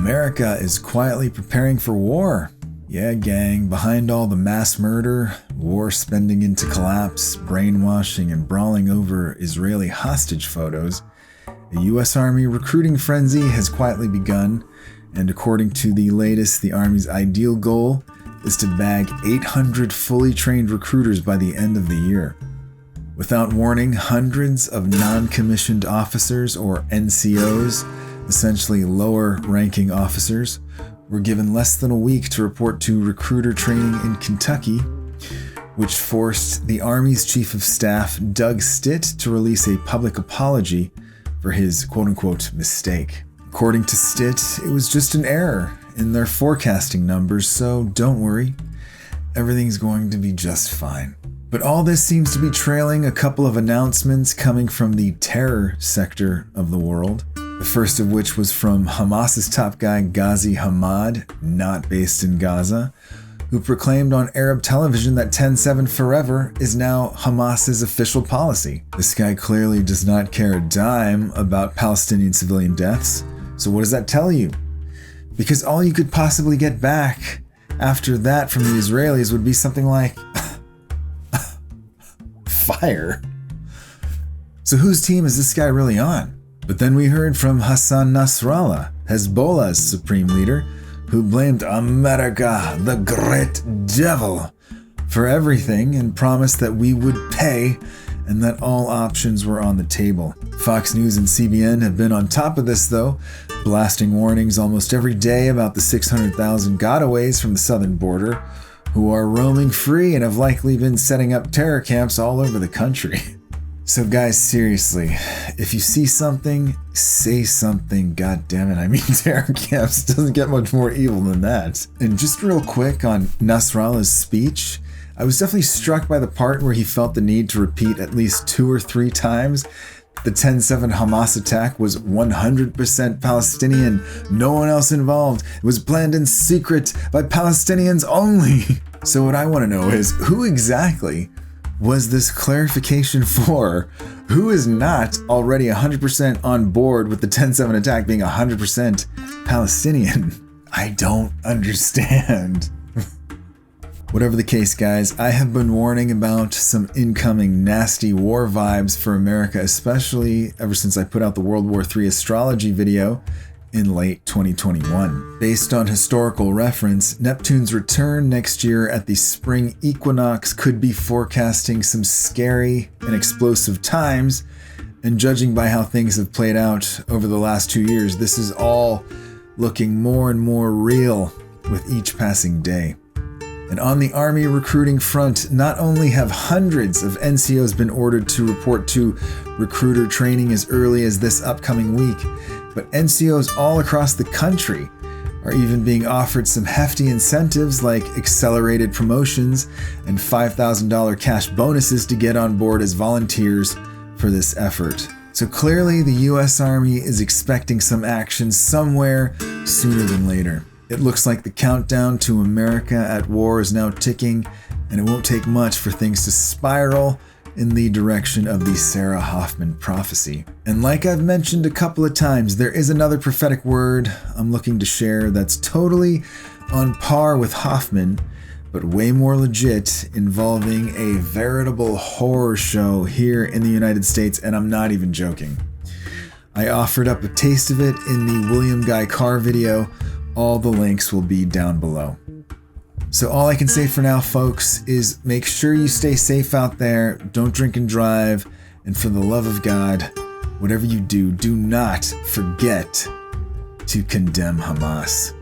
America is quietly preparing for war. Yeah, gang, behind all the mass murder, war spending into collapse, brainwashing, and brawling over Israeli hostage photos, a U.S. Army recruiting frenzy has quietly begun, and according to the latest, the Army's ideal goal is to bag 800 fully trained recruiters by the end of the year. Without warning, hundreds of non-commissioned officers, or NCOs, essentially lower-ranking officers, were given less than a week to report to recruiter training in Kentucky, which forced the Army's Chief of Staff, Doug Stitt, to release a public apology for his quote-unquote mistake. According to Stitt, it was just an error in their forecasting numbers, so don't worry, everything's going to be just fine. But all this seems to be trailing a couple of announcements coming from the terror sector of the world. The first of which was from Hamas's top guy Ghazi Hamad, not based in Gaza, who proclaimed on Arab television that 10-7 forever is now Hamas's official policy. This guy clearly does not care a dime about Palestinian civilian deaths. So what does that tell you? Because all you could possibly get back after that from the Israelis would be something like fire. So whose team is this guy really on? But then we heard from Hassan Nasrallah, Hezbollah's supreme leader, who blamed America, the great devil, for everything and promised that we would pay and that all options were on the table. Fox News and CBN have been on top of this, though, blasting warnings almost every day about the 600,000 gotaways from the southern border who are roaming free and have likely been setting up terror camps all over the country. So guys, seriously, if you see something, say something, goddammit. I mean, terror camps doesn't get much more evil than that. And just real quick on Nasrallah's speech, I was definitely struck by the part where he felt the need to repeat at least 2 or 3 times the 10-7 Hamas attack was 100% Palestinian, no one else involved. It was planned in secret by Palestinians only. So what I want to know is, who exactly was this clarification for? Who is not already 100% on board with the 10-7 attack being 100% Palestinian? I don't understand. Whatever the case, guys, I have been warning about some incoming nasty war vibes for America, especially ever since I put out the World War III astrology video in late 2021. Based on historical reference, Neptune's return next year at the spring equinox could be forecasting some scary and explosive times, and judging by how things have played out over the last 2 years, this is all looking more and more real with each passing day. And on the Army recruiting front, not only have hundreds of NCOs been ordered to report to recruiter training as early as this upcoming week, but NCOs all across the country are even being offered some hefty incentives like accelerated promotions and $5,000 cash bonuses to get on board as volunteers for this effort. So clearly the US Army is expecting some action somewhere sooner than later. It looks like the countdown to America at war is now ticking, and it won't take much for things to spiral in the direction of the Sarah Hoffman prophecy. And like I've mentioned a couple of times, there is another prophetic word I'm looking to share that's totally on par with Hoffman, but way more legit, involving a veritable horror show here in the United States, and I'm not even joking. I offered up a taste of it in the William Guy Carr video. All the links will be down below. So all I can say for now, folks, is make sure you stay safe out there, don't drink and drive, and for the love of God, whatever you do, do not forget to condemn Hamas.